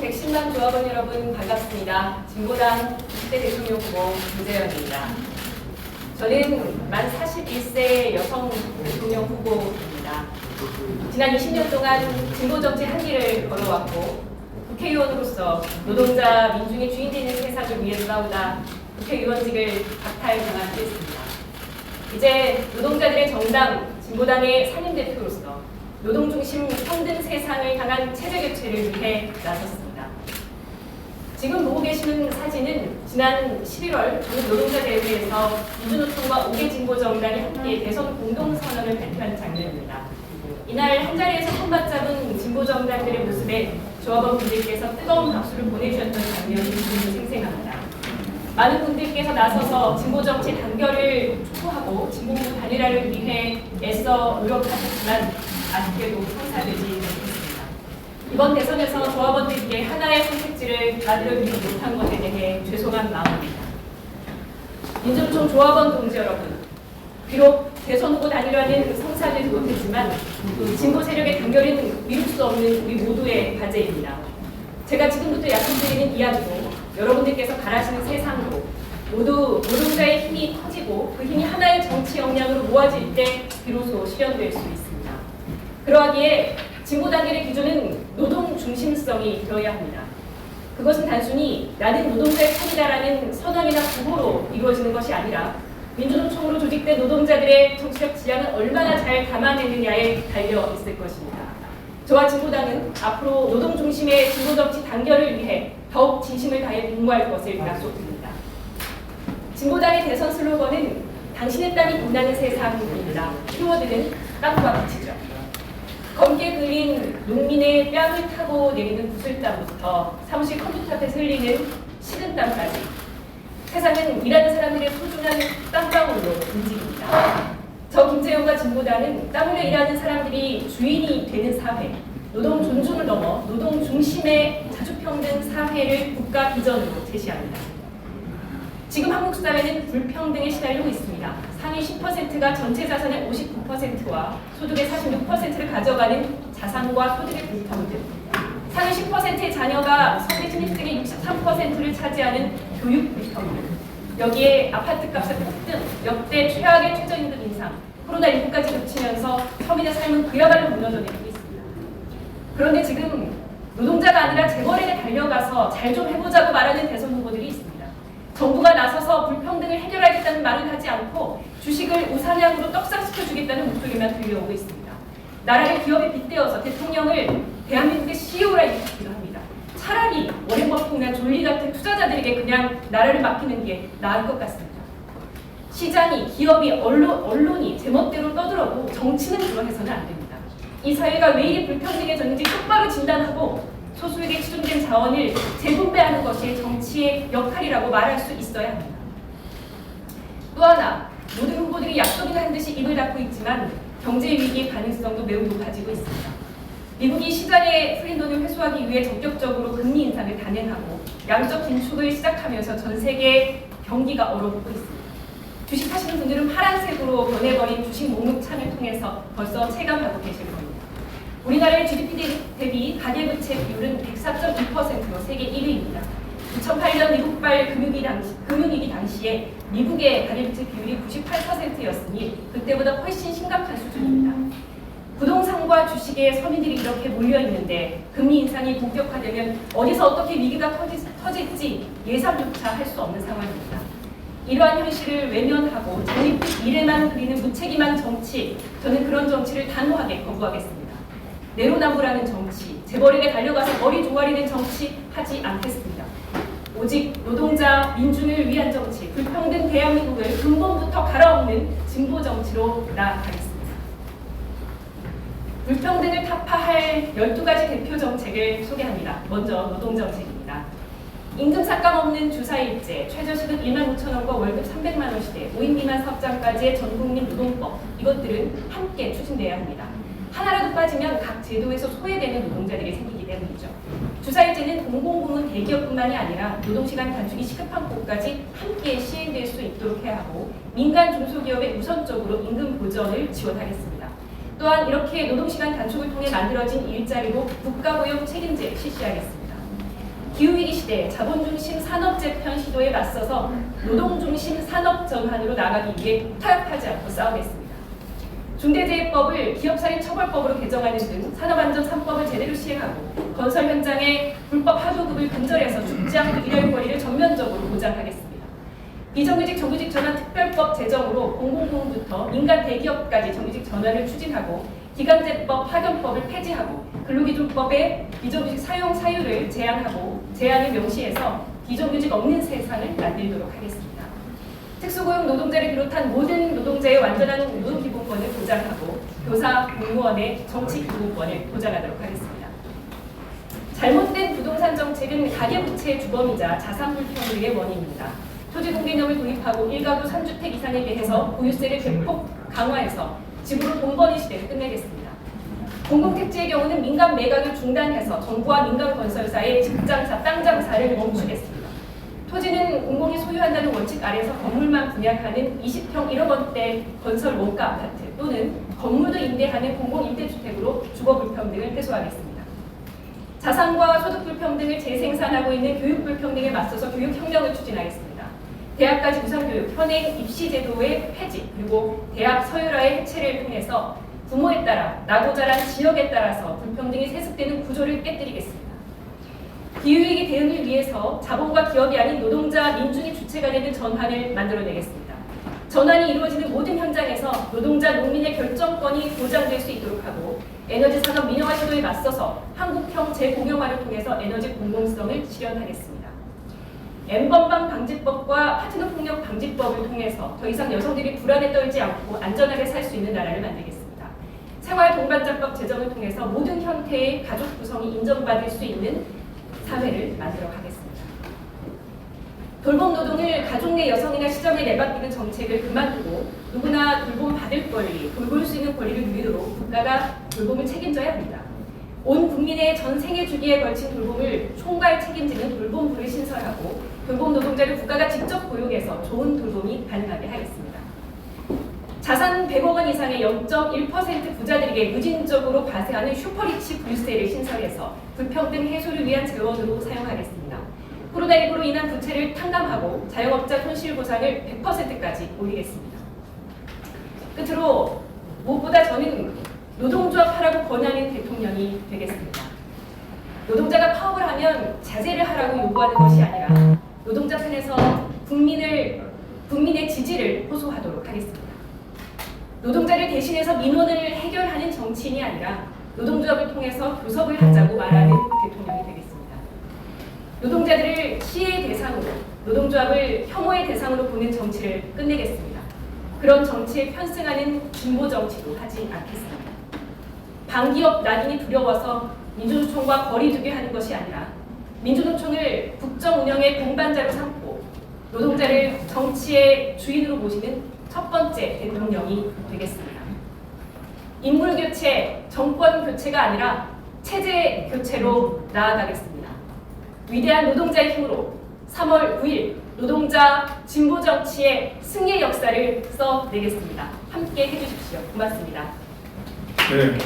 110만 조합원 여러분 반갑습니다. 진보당 20대 대통령 후보 김재현입니다. 저는 만 41세 여성 대통령 후보입니다. 지난 20년 동안 진보정치 한 길을 걸어왔고 국회의원으로서 노동자, 민중의 주인 되는 세상을 위해 싸우다 국회의원직을 박탈당한 바 있습니다. 이제 노동자들의 정당 진보당의 상임대표로서 노동중심 평등 세상을 향한 체제교체를 위해 나섰습니다. 지금 보고 계시는 사진은 지난 11월 조국노동자대회에서 민주노총과 5개 진보정당이 함께 대선 공동선언을 발표한 장면입니다. 이날 한자리에서 손맞잡은 진보정당들의 모습에 조합원분들께서 뜨거운 박수를 보내주셨던 장면이 지금도 생생합니다. 많은 분들께서 나서서 진보정치 단결을 촉구하고 진보부 단일화를 위해 애써 노력하셨지만 아쉽게도 성사되지 못했습니다. 이번 대선에서 조합원들께 하나의 선택지를 만들어주지 못한 것에 대해 죄송한 마음입니다. 민주노총 조합원 동지 여러분, 비록 대선 후보 단일화는 성사되지 못했지만 진보 세력의 단결은 미룰 수 없는 우리 모두의 과제입니다. 제가 지금부터 약속드리는 이야기도 여러분들께서 바라시는 세상으로 모두 노동자의 힘이 커지고 그 힘이 하나의 정치 역량으로 모아질 때 비로소 실현될 수 있습니다. 그러하기에 진보 단결의 기조는 노동 중심성이 되어야 합니다. 그것은 단순히 나는 노동자의 편이다라는 선언이나 구호로 이루어지는 것이 아니라 민주노총으로 조직된 노동자들의 정치적 지향을 얼마나 잘 담아내느냐에 달려 있을 것입니다. 저와 진보당은 앞으로 노동 중심의 진보정치 단결을 위해 더욱 진심을 다해 공부할 것을 약속드립니다. 진보당의 대선 슬로건은 당신의 땀이 빛나는 세상입니다. 키워드는 땀과 빛이죠. 검게 그린 농민의 뺨을 타고 내리는 구슬땀부터 사무실 컴퓨터 앞에서 흘리는 식은땀까지 세상은 일하는 사람들의 소중한 땀방울로 움직입니다. 저 김재현과 진보당은 땀 흘려 일하는 사람들이 주인이 되는 사회, 노동 존중을 넘어 노동 중심의 자주평등 사회를 국가 비전으로 제시합니다. 지금 한국 사회는 불평등에 시달리고 있습니다. 상위 10%가 전체 자산의 59%와 소득의 46%를 가져가는 자산과 소득의 불평등, 상위 10%의 자녀가 서울대 진입생의 63%를 차지하는 교육 불평등, 여기에 아파트값의 폭등, 역대 최악의 최저임금 인상, 코로나19까지 겹치면서 서민의 삶은 그야말로 무너져내리고 있습니다. 그런데 지금 노동자가 아니라 재벌에게 달려가서 잘 좀 해보자고 말하는 대선 후보들이 있습니다. 정부가 나서서 불평등을 해결하겠다는 말은 하지 않고 주식을 우상향으로 떡상시켜주겠다는 목소리만 들려오고 있습니다. 나라를 기업에 빗대어서 대통령을 대한민국의 CEO라 일컫기도 합니다. 차라리 워렌 버핏이나 졸리 같은 투자자들에게 그냥 나라를 맡기는 게 나을 것 같습니다. 시장이, 기업이, 언론이 제멋대로 떠들어도 정치는 그러해서는 안 됩니다. 이 사회가 왜 이리 불평등해졌는지 똑바로 진단하고 소수에게 치중된 자원을 재분배하는 것이 정치의 역할이라고 말할 수 있어야 합니다. 또 하나, 모든 후보들이 약속이나 한 듯이 입을 닫고 있지만 경제 위기의 가능성도 매우 높아지고 있습니다. 미국이 시장에 풀린 돈을 회수하기 위해 전격적으로 금리 인상을 단행하고 양적 긴축을 시작하면서 전 세계 경기가 얼어붙고 있습니다. 주식하시는 분들은 파란색으로 변해버린 주식 목록창을 통해서 벌써 체감하고 계실 겁니다. 우리나라의 GDP 대비 가계부채 비율은 104.2%로 세계 1위입니다. 2008년 미국발 금융위기 당시에 미국의 가계부채 비율이 98%였으니 그때보다 훨씬 심각한 수준입니다. 부동산과 주식에 서민들이 이렇게 몰려있는데 금리 인상이 본격화되면 어디서 어떻게 위기가 터질지 예상조차 할 수 없는 상황입니다. 이러한 현실을 외면하고 장밋빛 미래만 그리는 무책임한 정치, 저는 그런 정치를 단호하게 거부하겠습니다. 내로남불하는 정치, 재벌에게 달려가서 머리 조아리는 정치 하지 않겠습니다. 오직 노동자, 민중을 위한 정치, 불평등 대한민국을 근본부터 갈아엎는 진보 정치로 나아가겠습니다. 불평등을 타파할 12가지 대표 정책을 소개합니다. 먼저 노동정책입니다. 임금 삭감 없는 주사일제, 최저시급 15,000원과 월급 300만 원 시대, 5인 미만 사업장까지의 전국민 노동법, 이것들은 함께 추진돼야 합니다. 하나라도 빠지면 각 제도에서 소외되는 노동자들이 생기기 때문이죠. 주사일제는 공공부문 대기업뿐만이 아니라 노동시간 단축이 시급한 곳까지 함께 시행될 수 있도록 해야 하고 민간 중소기업에 우선적으로 임금 보전을 지원하겠습니다. 또한 이렇게 노동시간 단축을 통해 만들어진 일자리로 국가고용 책임제 실시하겠습니다. 기후위기 시대에 자본중심 산업재편 시도에 맞서서 노동중심 산업전환으로 나아가기 위해 타협하지 않고 싸우겠습니다. 중대재해법을 기업살인처벌법으로 개정하는 등 산업안전 3법을 제대로 시행하고 건설 현장의 불법 하도급을 근절해서 죽지 않고 일할 권리를 전면적으로 보장하겠습니다. 비정규직 정규직 전환 특별법 제정으로 공공부문부터 민간 대기업까지 정규직 전환을 추진하고 기간제법 파견법을 폐지하고 근로기준법에 비정규직 사용 사유를 제한을 명시해서 비정규직 없는 세상을 만들도록 하겠습니다. 특수고용 노동자를 비롯한 모든 노동자의 완전한 노동기본권을 보장하고 교사, 공무원의 정치기본권을 보장하도록 하겠습니다. 잘못된 부동산 정책은 가계부채의 주범이자 자산 불평등의 원인입니다. 토지공개념을 도입하고 1가구 3주택 이상에 대해서 보유세를 대폭 강화해서 집으로 돈 버는 시대를 끝내겠습니다. 공공택지의 경우는 민간 매각을 중단해서 정부와 민간 건설사의 집장사, 땅 장사를 멈추겠습니다. 토지는 공공이 소유한다는 원칙 아래서 건물만 분양하는 20평 1억 원대 건설 원가 아파트 또는 건물도 임대하는 공공임대주택으로 주거 불평등을 해소하겠습니다. 자산과 소득 불평등을 재생산하고 있는 교육 불평등에 맞서서 교육혁명을 추진하겠습니다. 대학까지 무상교육, 현행 입시제도의 폐지, 그리고 대학 서열화의 해체를 통해서 부모에 따라, 나고 자란 지역에 따라서 불평등이 세습되는 구조를 깨뜨리겠습니다. 기후위기 대응을 위해서 자본과 기업이 아닌 노동자, 민중이 주체가 되는 전환을 만들어내겠습니다. 전환이 이루어지는 모든 현장에서 노동자, 농민의 결정권이 보장될 수 있도록 하고 에너지 산업 민영화 시도에 맞서서 한국형 재공영화를 통해서 에너지 공공성을 실현하겠습니다. N번방 방지법과 파트너 폭력 방지법을 통해서 더 이상 여성들이 불안에 떨지 않고 안전하게 살 수 있는 나라를 만들겠습니다. 생활 동반자법 제정을 통해서 모든 형태의 가족 구성이 인정받을 수 있는 사회를 만들어 가겠습니다. 돌봄 노동을 가족 내 여성이나 시점에 내맡기는 정책을 그만두고 누구나 돌봄 받을 권리, 돌볼 수 있는 권리를 누리도록 국가가 돌봄을 책임져야 합니다. 온 국민의 전 생애 주기에 걸친 돌봄을 총괄 책임지는 돌봄부를 신설하고 돌봄 노동자를 국가가 직접 고용해서 좋은 돌봄이 가능하게 하겠습니다. 자산 100억 원 이상의 0.1% 부자들에게 무진적으로 과세하는 슈퍼리치 불세를 신설해서 불평등 해소를 위한 재원으로 사용하겠습니다. 코로나19로 인한 부채를 탕감하고 자영업자 손실 보상을 100%까지 올리겠습니다. 끝으로 무엇보다 저는 노동조합 하라고 권하는 대통령이 되겠습니다. 노동자가 파업을 하면 자제를 하라고 요구하는 것이 아니라 노동자 편에서 국민의 지지를 호소하도록 하겠습니다. 노동자를 대신해서 민원을 해결하는 정치인이 아니라 노동조합을 통해서 교섭을 하자고 말하는 대통령이 되겠습니다. 노동자들을 시혜의 대상으로, 노동조합을 혐오의 대상으로 보는 정치를 끝내겠습니다. 그런 정치에 편승하는 진보 정치도 하지 않겠습니다. 반기업 낙인이 두려워서 민주노총과 거리두기 하는 것이 아니라 민주노총을 국정 운영의 동반자로 삼고 노동자를 정치의 주인으로 모시는 첫 번째 대통령이 되겠습니다. 인물 교체, 정권 교체가 아니라 체제 교체로 나아가겠습니다. 위대한 노동자의 힘으로 3월 9일 노동자 진보 정치의 승리의 역사를 써내겠습니다. 함께 해주십시오. 고맙습니다. 네.